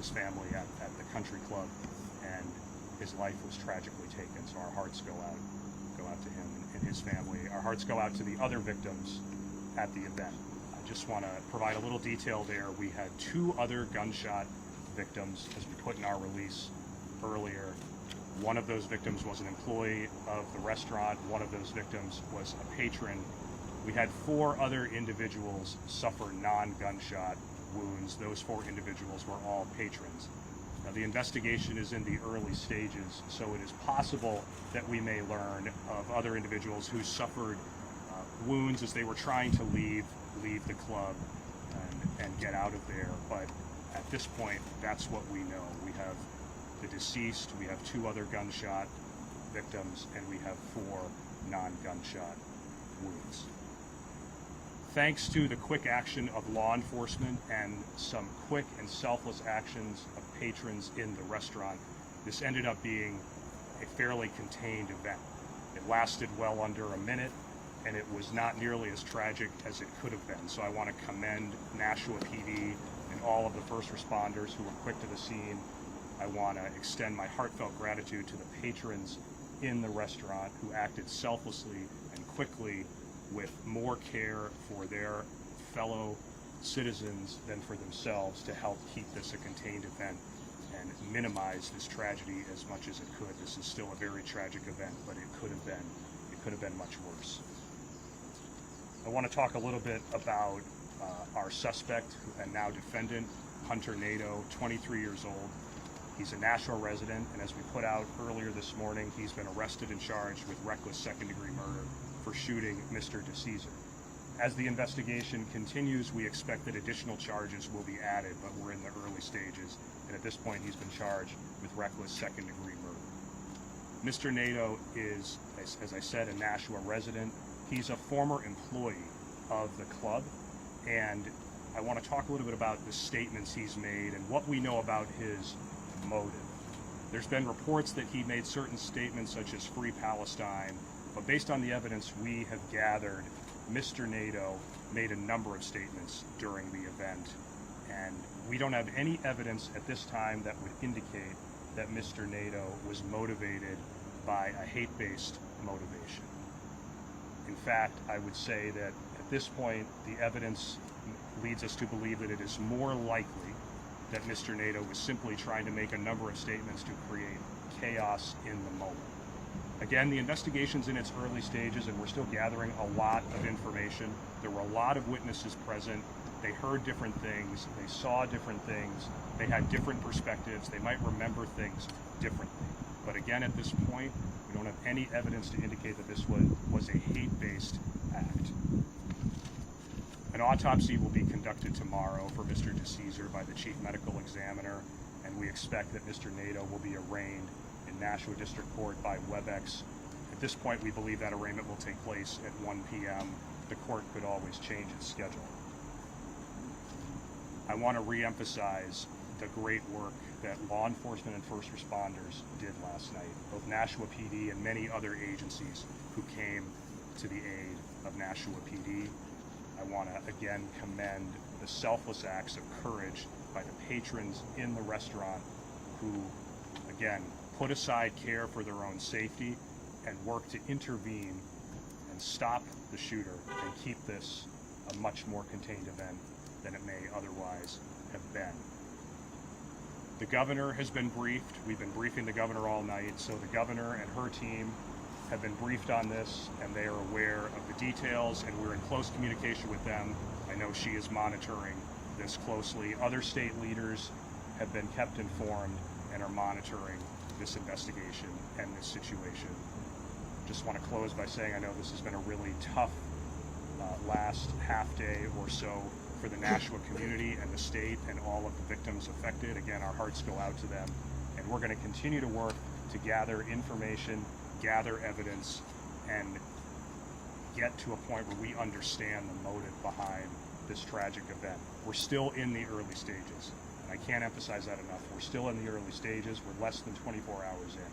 his family at the country club, and his life was tragically taken. So our hearts go out to him and his family. Our hearts go out to the other victims at the event. I just want to provide a little detail there. We had 2 other gunshot victims, as we put in our release earlier. One of those victims was an employee of the restaurant. One of those victims was a patron. We had 4 other individuals suffer non-gunshot wounds. Those 4 individuals were all patrons. Now, the investigation is in the early stages, so it is possible that we may learn of other individuals who suffered wounds as they were trying to leave the club and get out of there. But at this point, that's what we know. We have the deceased, we have 2 other gunshot victims, and we have 4 non-gunshot wounds. Thanks to the quick action of law enforcement and some quick and selfless actions of patrons in the restaurant, this ended up being a fairly contained event. It lasted well under a minute, and it was not nearly as tragic as it could have been. So I want to commend Nashua PD and all of the first responders who were quick to the scene. I want to extend my heartfelt gratitude to the patrons in the restaurant who acted selflessly and quickly with more care for their fellow citizens than for themselves to help keep this a contained event and minimize this tragedy as much as it could. This is still a very tragic event, but it could have been much worse. I want to talk a little bit about our suspect and now defendant, Hunter Nadeau, 23 years old. He's a Nashua resident, and as we put out earlier this morning, he's been arrested and charged with reckless second-degree murder for shooting Mr. DeCesar. As the investigation continues, we expect that additional charges will be added, but we're in the early stages, and at this point he's been charged with reckless second-degree murder. Mr. Nadeau is, as I said, a Nashua resident. He's a former employee of the club, and I want to talk a little bit about the statements he's made and what we know about his motive. There's been reports that he made certain statements such as Free Palestine, but based on the evidence we have gathered, Mr. Nadeau made a number of statements during the event, and we don't have any evidence at this time that would indicate that Mr. Nadeau was motivated by a hate-based motivation. In fact, I would say that at this point, the evidence leads us to believe that it is more likely that Mr. Nadeau was simply trying to make a number of statements to create chaos in the moment. Again, the investigation's in its early stages, and we're still gathering a lot of information. There were a lot of witnesses present. They heard different things. They saw different things. They had different perspectives. They might remember things differently. But again, at this point, we don't have any evidence to indicate that this was a hate-based act. An autopsy will be conducted tomorrow for Mr. DeCesar by the Chief Medical Examiner, and we expect that Mr. Nadeau will be arraigned in Nashua District Court by WebEx. At this point, we believe that arraignment will take place at 1 p.m. The court could always change its schedule. I want to re-emphasize the great work that law enforcement and first responders did last night, both Nashua PD and many other agencies who came to the aid of Nashua PD. I want to again commend the selfless acts of courage by the patrons in the restaurant who, again, put aside care for their own safety and work to intervene and stop the shooter and keep this a much more contained event than it may otherwise have been. The governor has been briefed. We've been briefing the governor all night, so the governor and her team have been briefed on this, and they are aware of the details, and we're in close communication with them. I know she is monitoring this closely. Other state leaders have been kept informed and are monitoring this investigation and this situation. Just want to close by saying I know this has been a really tough last half day or so for the Nashua community and the state and all of the victims affected. Again, our hearts go out to them, and we're going to continue to work to gather information, gather evidence, and get to a point where we understand the motive behind this tragic event. We're still in the early stages, and I can't emphasize that enough. We're still in the early stages. We're less than 24 hours in,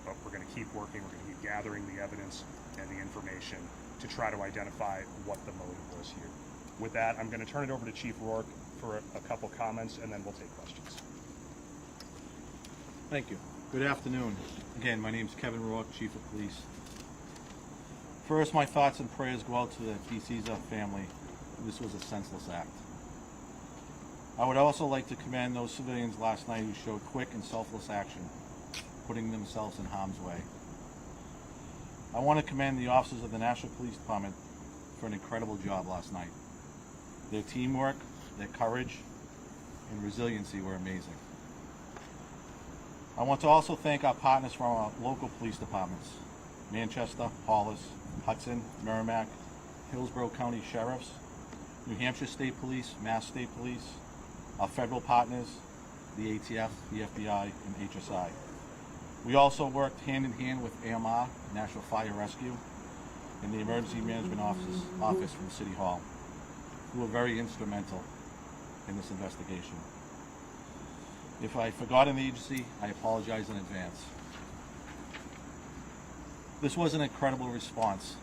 but we're going to keep working. We're going to keep gathering the evidence and the information to try to identify what the motive was here. With that, I'm going to turn it over to Chief Rourke for a couple comments, and then we'll take questions. Thank you. Good afternoon. Again, my name is Kevin Rourke, Chief of Police. First, my thoughts and prayers go out to the deceased family. This was a senseless act. I would also like to commend those civilians last night who showed quick and selfless action, putting themselves in harm's way. I want to commend the officers of the Nashua Police Department for an incredible job last night. Their teamwork, their courage, and resiliency were amazing. I want to also thank our partners from our local police departments, Manchester, Hollis, Hudson, Merrimack, Hillsborough County Sheriffs, New Hampshire State Police, Mass State Police, our federal partners, the ATF, the FBI, and HSI. We also worked hand in hand with AMR, National Fire Rescue, and the Emergency Management Office from City Hall, who were very instrumental in this investigation. If I forgot an agency, I apologize in advance. This was an incredible response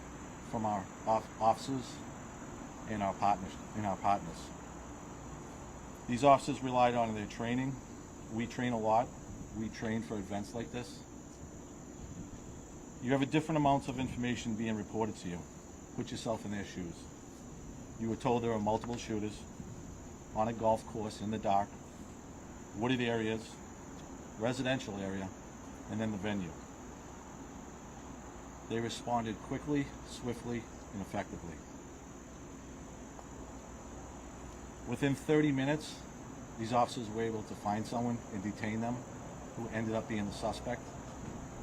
from our officers and our partners. These officers relied on their training. We train a lot. We train for events like this. You have a different amounts of information being reported to you. Put yourself in their shoes. You were told there were multiple shooters on a golf course in the dark, wooded areas, residential area, and then the venue. They responded quickly, swiftly, and effectively. Within 30 minutes, these officers were able to find someone and detain them who ended up being the suspect.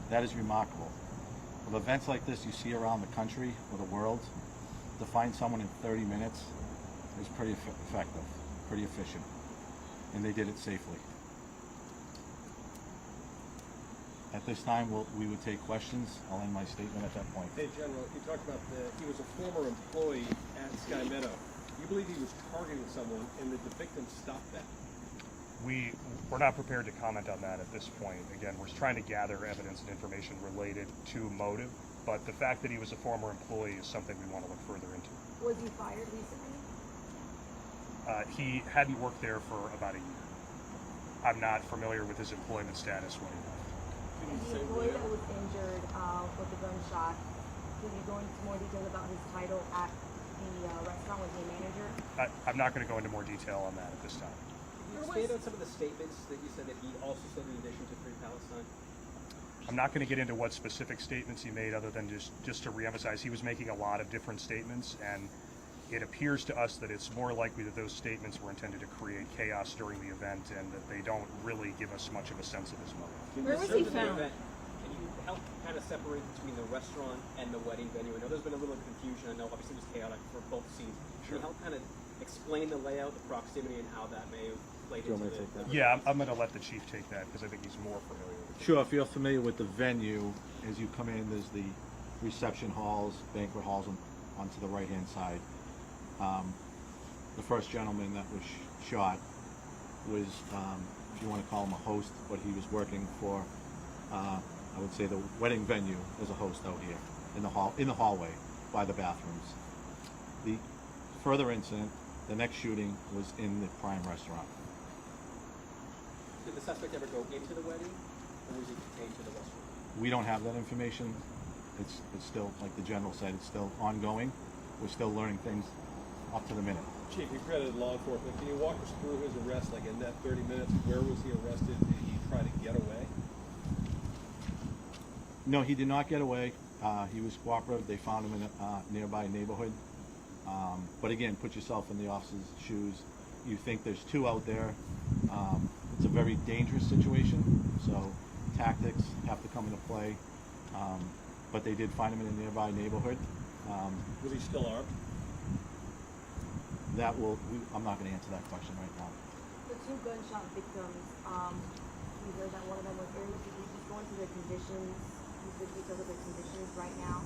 That is remarkable. With events like this you see around the country or the world, to find someone in 30 minutes is pretty effective, pretty efficient, and they did it safely. At this time, we would take questions. I'll end my statement at that point. Hey, General, you talked about he was a former employee at Sky Meadow. You believe he was targeting someone, and did the victim stop that? We're not prepared to comment on that at this point. Again, we're trying to gather evidence and information related to motive, but the fact that he was a former employee is something we want to look further into. Was he fired recently? He hadn't worked there for about a year. I'm not familiar with his employment status when he left. And the employee that was injured with the gunshot, could you go into more details about his title at the restaurant? Was he a manager? I'm not going to go into more detail on that at this time. Can you expand on some of the statements that you said that he also stood in addition to Free Palestine? I'm not going to get into what specific statements he made other than just to reemphasize he was making a lot of different statements, and it appears to us that it's more likely that those statements were intended to create chaos during the event and that they don't really give us much of a sense of his motive. Where was he found? Can you help kind of separate between the restaurant and the wedding venue? I know there's been a little confusion. I know obviously it was chaotic for both scenes. Sure. Can you help kind of explain the layout, the proximity, and how that may have played into the... Yeah, I'm going to let the chief take that because I think he's more familiar with it. Sure, if you're familiar with the venue, as you come in, there's the reception halls, banquet halls onto the right-hand side. The first gentleman that was shot was, if you want to call him a host, but he was working for, I would say, the wedding venue as a host out here in the hallway by the bathrooms. The further incident, the next shooting, was in the Prime restaurant. Did the suspect ever go into the wedding, or was he contained to the restaurant? We don't have that information. It's still, like the general said, it's still ongoing. We're still learning things up to the minute. Chief, you credited law enforcement. Can you walk us through his arrest? Like in that 30 minutes, where was he arrested? Did he try to get away? No, he did not get away. He was cooperative. They found him in a nearby neighborhood. But again, put yourself in the officer's shoes. You think there's two out there. It's a very dangerous situation, so tactics have to come into play. But they did find him in a nearby neighborhood. Was he still armed? I'm not going to answer that question right now. The two gunshot victims, you heard that one of them was injured. Could you just go into the conditions, the details of the conditions right now?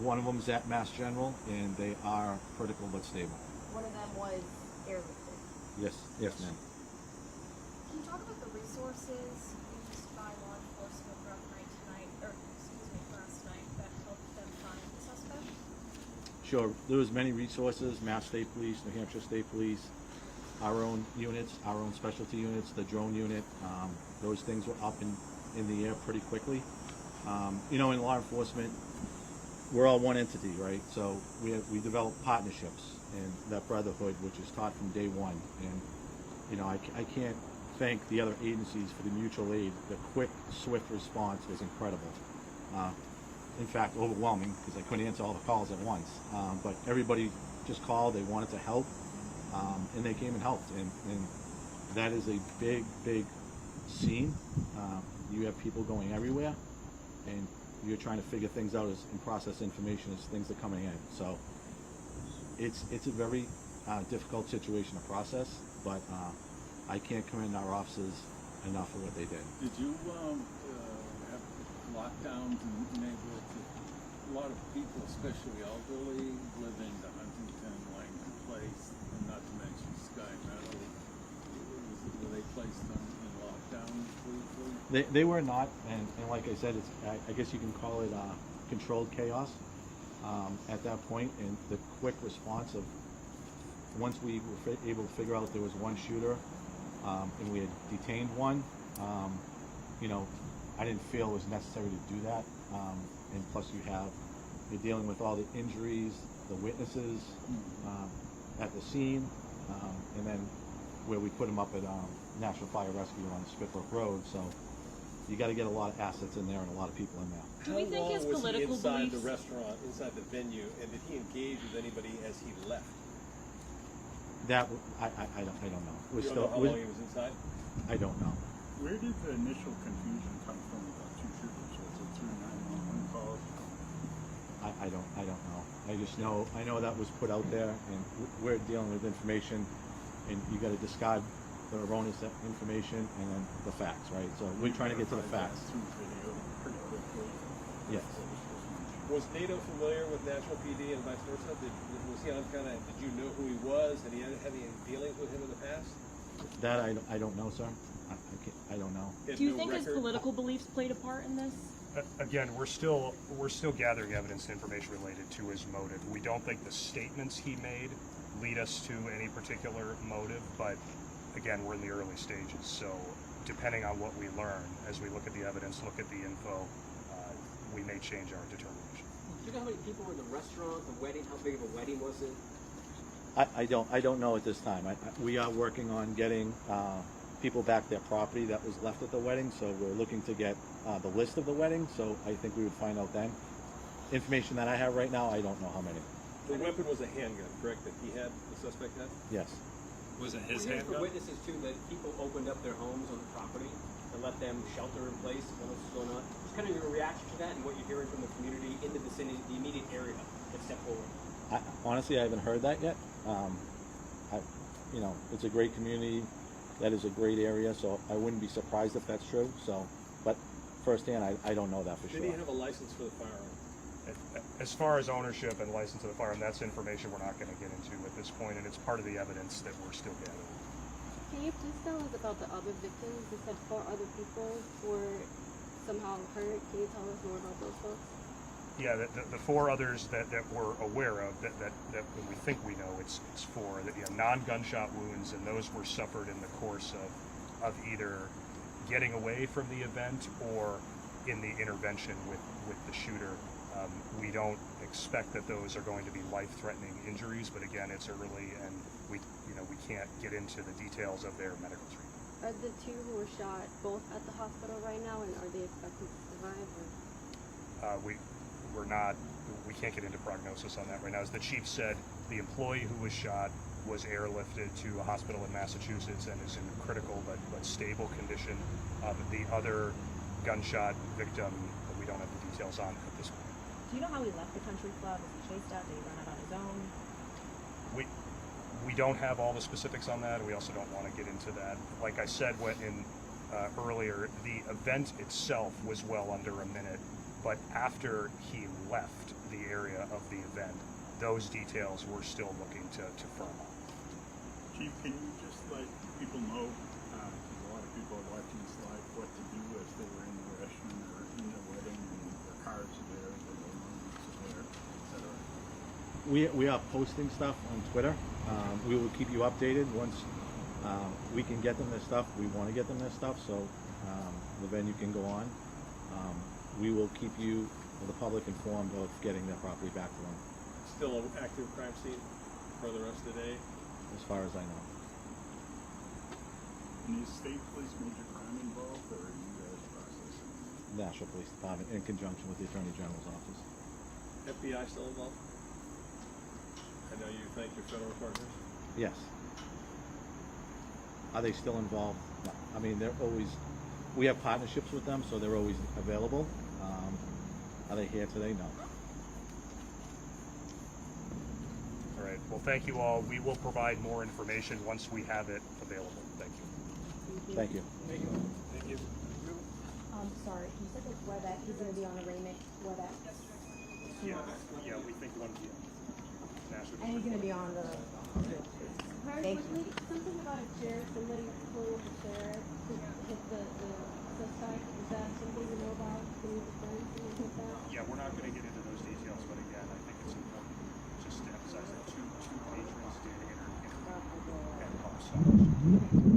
One of them is at Mass General, and they are critical but stable. One of them was airlifted. Yes, ma'am. Can you talk about the resources used by law enforcement throughout the night tonight, or excuse me, last night, that helped them find the suspect? Sure. There was many resources, Mass State Police, New Hampshire State Police, our own units, our own specialty units, the drone unit. Those things were up in the air pretty quickly. You know, in law enforcement, we're all one entity, right? So we develop partnerships and that brotherhood, which is taught from day one. And you know, I can't thank the other agencies for the mutual aid. The quick, swift response was incredible. In fact, overwhelming, because I couldn't answer all the calls at once. But everybody just called, they wanted to help, and they came and helped. And that is a big, big scene. You have people going everywhere, and you're trying to figure things out and process information as things are coming in. So it's a very difficult situation to process, but I can't commend our officers enough for what they did. Did you have lockdowns in neighborhoods? A lot of people, especially elderly, living to Huntington, Langton Place, and not to mention Sky Meadow. Were they placed in lockdown briefly? They were not, and like I said, I guess you can call it controlled chaos at that point, and the quick response of once we were able to figure out there was one shooter, and we had detained one, you know, I didn't feel it was necessary to do that. And plus you're dealing with all the injuries, the witnesses at the scene, and then where we put them up at National Fire Rescue on Spitbrook Road. So you got to get a lot of assets in there and a lot of people in there. Do we think his How long was he political inside beliefs? the restaurant, inside the venue, and did he engage with anybody as he left? That I don't know. We're You don't still know how long he was inside? I don't know. Where did the initial confusion come from about two shooters? Was it through 911 calls? I don't know. I just know that was put out there, and we're dealing with information, and you got to discard the erroneous information and then the facts, right? So we're trying to get to the facts. Through video pretty quickly. Yes. Was NATO familiar with Nashua PD and vice versa? Was he on kind of? Did you know who he was? Had he had any dealings with him in the past? That I don't know, sir. I don't know. He had Do you no think his record? political beliefs played a part in this? Again, we're still gathering evidence and information related to his motive. We don't think the statements he made lead us to any particular motive, but again, we're in the early stages. So depending on what we learn as we look at the evidence, look at the info, we may change our determination. Do you know how many people were in the restaurant, the wedding? How big of a wedding was it? I don't know at this time. We are working on getting people back their property that was left at the wedding, so we're looking to get the list of the wedding, so I think we would find out then. Information that I have right now, I don't know how many. The weapon was a handgun, correct? That he had, the suspect had? Yes. Was it We're his hearing from handgun? witnesses too that people opened up their homes on the property to let them shelter in place while this was going on. Just kind of your reaction to that and what you're hearing from the community in the vicinity, the immediate area that step forward. Honestly, I haven't heard that yet. You know, it's a great community. That is a great area, so I wouldn't be surprised if that's true. So, but firsthand, I don't know that for sure. Did he have a license for the firearm? As far as ownership and license of the firearm, that's information we're not going to get into at this point, and it's part of the evidence that we're still gathering. Can you please tell us about the other victims? You said 4 other people were somehow hurt. Can you tell us more about those folks? Yeah, the 4 others that we're aware of, that we think we know, it's 4 that non-gunshot wounds, and those were suffered in the course of either getting away from the event or in the intervention with the shooter. We don't expect that those are going to be life-threatening injuries, but again, it's early, and we can't get into the details of their medical treatment. Are the 2 who were shot both at the hospital right now, and are they expected to survive? Or? We can't get into prognosis on that right now. As the chief said, the employee who was shot was airlifted to a hospital in Massachusetts and is in critical but stable condition. The other gunshot victim, we don't have the details on at this point. Do you know how he left the country club? Was he chased out? Did he run out on his own? We don't have all the specifics on that, and we also don't want to get into that. Like I said earlier, the event itself was well under a minute, but after he left the area of the event, those details we're still looking to firm up. Chief, can you just let people know, because a lot of people are watching this live, what to do if they were in the restaurant or in the wedding and their cards are there, their belongings are there, etc.? We are posting stuff on Twitter. We will keep you updated once We can get them their stuff. We want to get them their stuff, so the venue can go on. We will keep you, the public, informed of getting their property back to them, Still an active crime scene for the rest of the day. as far as I know. Any state police major crime involved, or are you guys processing? Nashua Police Department, in conjunction with the Attorney General's office. FBI still involved? I know you thank your federal partners. Yes. Are they still involved? No. I mean, they're always, we have partnerships with them, so they're always available. Are they here today? No. All right. Well, thank you all. We will provide more information once we have it available. Thank you. Thank you. Thank you. Sorry, you said that WebEx, he's gonna be on arraignment, WebEx, Yeah, we think one of you. and he's gonna be on the, Very Thank quickly, something about a chair, somebody pulling up a chair to hit the suspect. Is that something you know about? Can you defend something like that? Yeah, we're not going to get into those details, but again, I think it's important just to emphasize that two patrons did enter and cause.